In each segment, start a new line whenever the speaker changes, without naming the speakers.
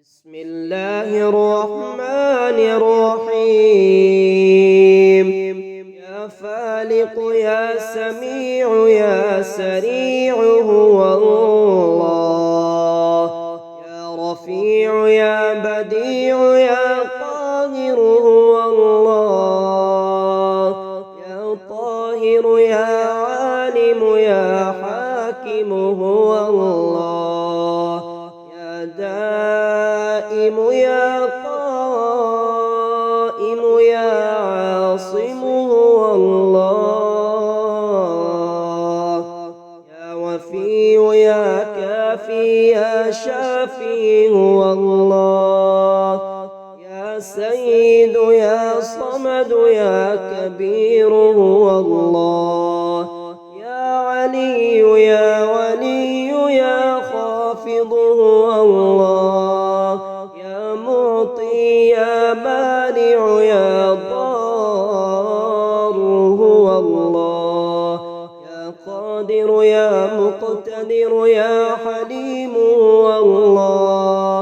بسم الله الرحمن الرحيم. يا فالق يا سميع يا سريع هو الله. يا رفيع يا بديع يا قاهر هو الله. يا طاهر يا عالم يا حاكم هو الله. يا دائم يا قائم يا عاصم هو الله. يا وفي يا كافي يا شافي هو الله. يا سيد يا صمد يا كبير هو الله. يا علي يا ولي يا خافض هو الله. يا معطي يا مانع يا ضار هو الله. يا قادر يا مقتدر يا حليم هو الله.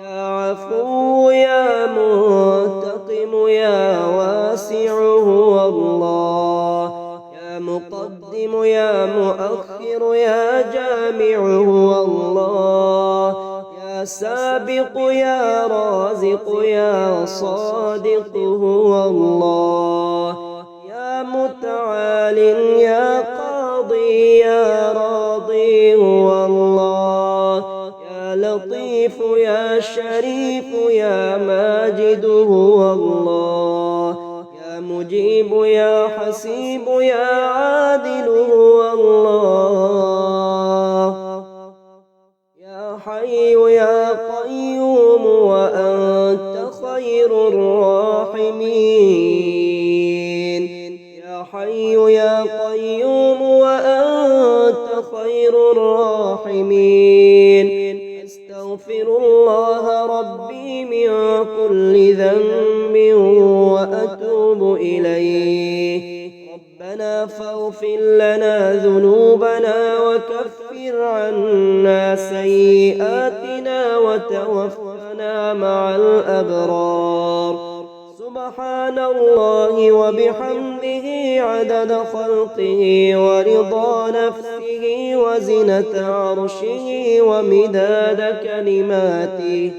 يا عفو يا منتقم يا واسع هو الله. يا مقدم يا مؤخر يا جامع هو الله. يا سابق يا رازق يا صادق هو الله. يا متعال يا قاضي يا راضي هو الله. يا لطيف يا شريف يا ماجد هو الله. يا مجيب يا حسيب يا عادل هو الله. يا حي يا قيوم وأنت خير الراحمين. يا حي يا قيوم وأنت خير الراحمين. أستغفر الله ربي من كل ذنب وأتوب إليه. ربنا فاغفر لنا ذنوبنا وكفر عنا سيئاتنا وتوفنا مع الأبرار. سبحان الله وبحمده عدد خلقه ورضا نفسه وزنة عرشه ومداد كلماته.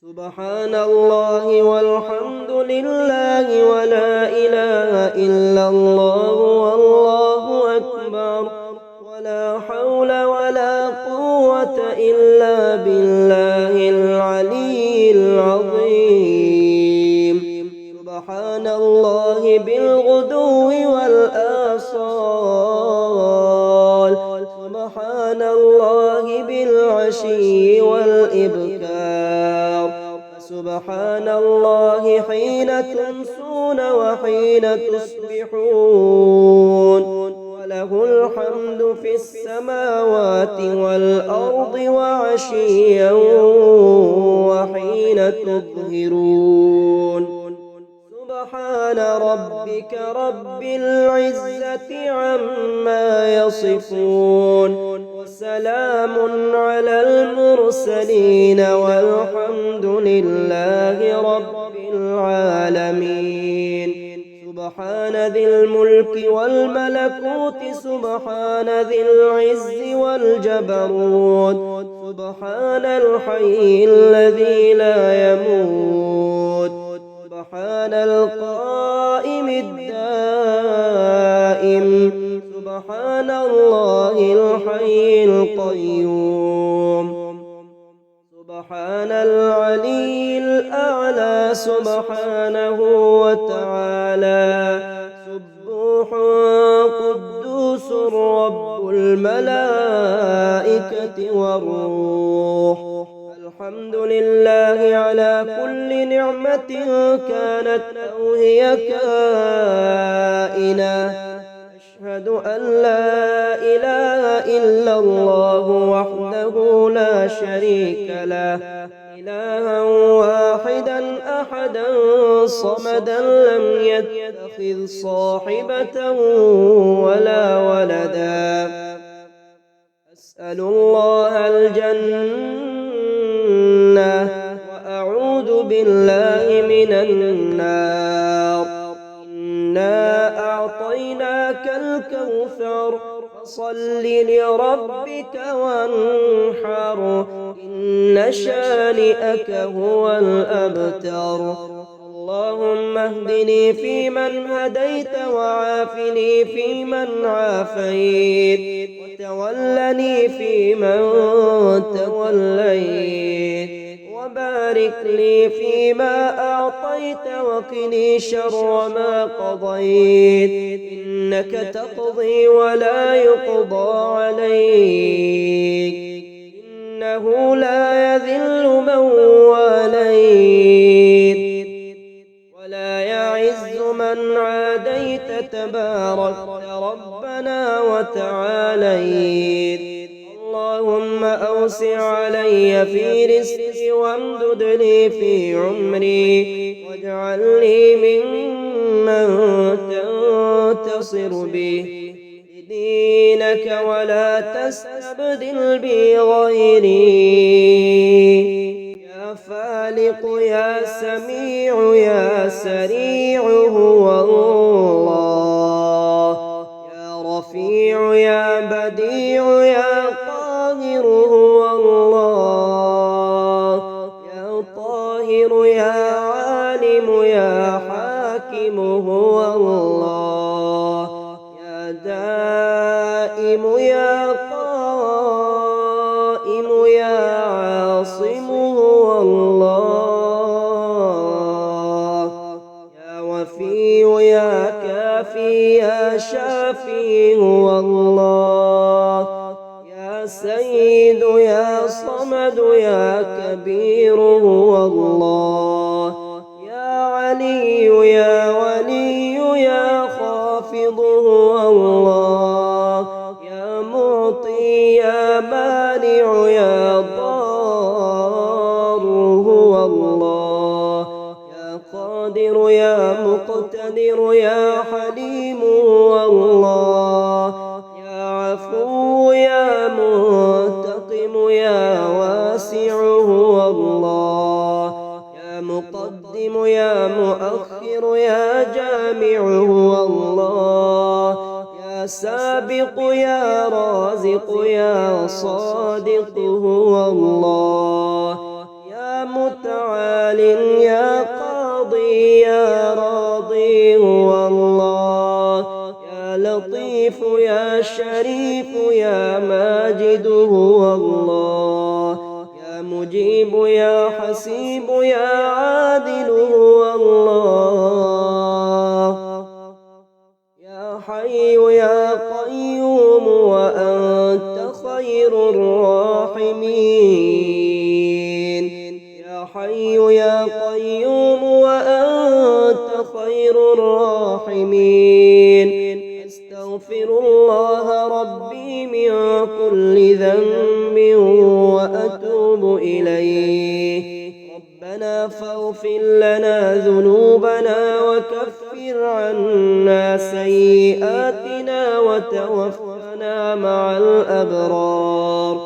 سبحان الله والحمد لله ولا إله إلا الله والله أكبر ولا حول ولا قوة إلا بالله العلي العظيم. سبحان الله بالغدو والآصال. سبحان الله بالعشي والإبكار. سبحان الله حين تمسون وحين تصبحون. وله الحمد في السماوات والأرض وعشيا وحين تظهرون. سبحان ربك رب العزة عما يصفون وسلام على المرسلين والحمد لله رب العالمين. سبحان ذي الملك والملكوت. سبحان ذي العز والجبروت. سبحان الحي الذي لا يموت. سبحان القائم الدائم. سبحان الله الحي القيوم. سبحان العلي الأعلى سبحانه وتعالى. سبوح قدوس رب الملائكة والروح. الحمد لله على كل نعمة كانت أو هي كائنة. أشهد أن لا إله إلا الله وحده لا شريك له. إلها واحدا أحدا صمدا لم يتخذ صاحبة ولا ولدا. أسأل الله الجنة الجنة وأعوذ بالله من النار. إنا أعطيناك الكوثر فصل لربك وانحر إن شانئك هو الأبتر. اللهم اهدني فيمن هديت وعافني فيمن عافيت وتولني فيمن توليت وبارك لي فيما أعطيت وقني شر ما قضيت إنك تقضي ولا يقضى عليك إنه لا يذل من واليت ولا يعز من عاديت تباركت ربنا وتعاليت. اللهم أوسع علي في رزقي وامدد لي في عمري واجعل لي ممن تنتصر به دينك ولا تستبدل بي غيري. يا فالق يا سميع يا سريع هو الله. يا رفيع يا بديع يا قاهر هو الله. يا طاهر يا عالم يا حاكم هو الله. يا دائم يا قائم يا عاصم هو الله. يا وفي يا كافي يا شافي هو الله. يا سيد يا صمد يا كبير هو الله. يا علي يا ولي يا خافض هو الله. يا معطي يا مانع يا ضار هو الله. يا قادر يا مقتدر يا حليم هو الله. يا عفو يا منتقم يا واسع هو الله. يا مقدم يا مؤخر يا جامع هو الله. يا سابق يا رازق يا صادق هو الله. يا متعال يا قاضي يا راضي هو الله. يا لطيف يا شريف يا ماجد هو الله. يا مجيب يا حسيب يا عادل هو الله. يا حي يا قيوم وأنت خير الراحمين. يا حي يا قيوم وأنت خير الراحمين. أستغفر الله ربي من كل ذنب وأتوب إليه. ربنا فاغفر لنا ذنوبنا وكفر عنا سيئاتنا وتوفنا مع الأبرار.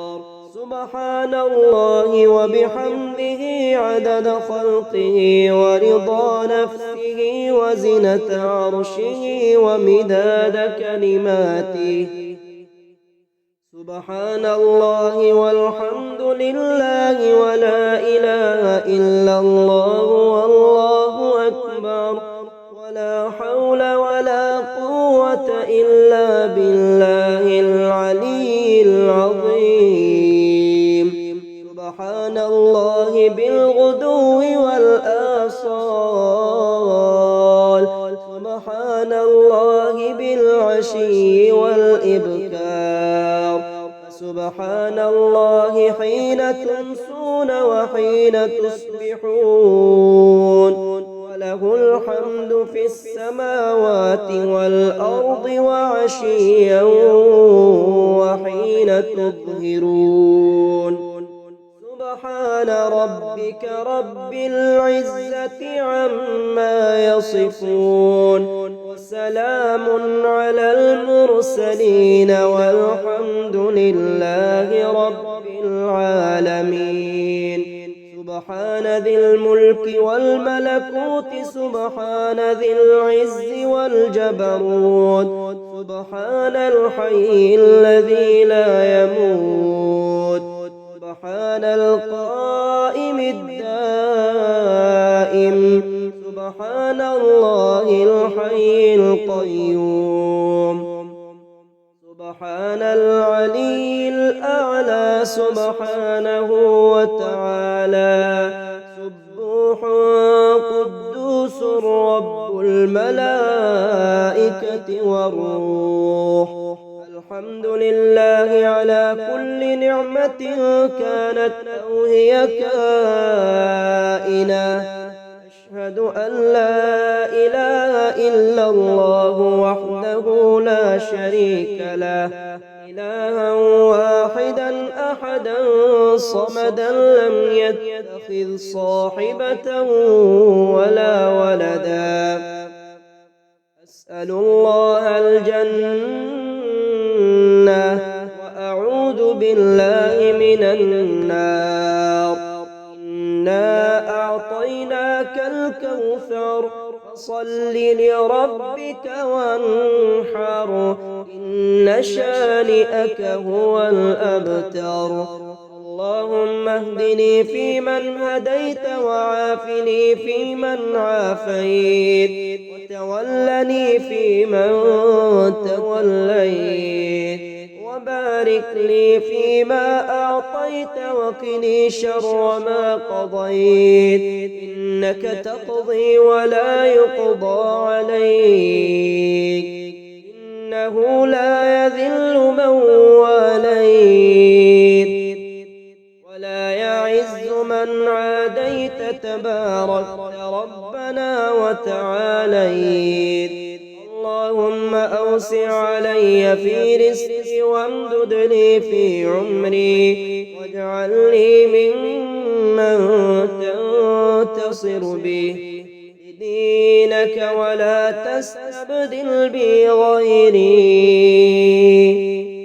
سبحان الله وبحمده عدد خلقه ورضا نفسه وزنة عرشه ومداد كلماته. سبحان الله والحمد لله ولا إله إلا الله والله أكبر ولا حول ولا قوة إلا بالله العلي العظيم. سبحان الله بالغدو والآصال. سبحان الله بالعشي والإبكار. سبحان الله حين تمسون وحين تصبحون. وله الحمد في السماوات والأرض وعشيا وحين تظهرون. سبحان ربك رب العزة عما يصفون وسلام على المرسلين والحمد لله رب العالمين. سبحان ذي الملك والملكوت سبحان ذي العز والجبروت سبحان الحي الذي لا يموت سبحان القائم الدائم سبحان الله الحي القيوم سبحان العلي الأعلى سبحانه وتعالى سبوح قدوس رب الملائكة والروح الحمد لله على كل نعمة كانت أو هي كائنة أشهد أن لا إله إلا الله وحده لا شريك له إلها واحدا أحدا صمدا لم يتخذ صاحبة ولا ولدا أسأل الله الجنة وأعوذ بالله من النار إنا أعطيناك الكوثر فصل لربك وانحر إن شانئك هو الأبتر اللهم اهدني فيمن هديت وعافني فيمن عافيت وتولني فيمن توليت وبارك لي فيما أعطيت وقني شر ما قضيت إنك تقضي ولا يقضى عليك إنه لا يذل من واليت ولا يعز من عاديت تباركت ربنا وتعاليت اللهم أوسع علي في رزقي وامدد لي في عمري واجعل لي ممن تنتصر به دينك ولا تستبدل بي غيري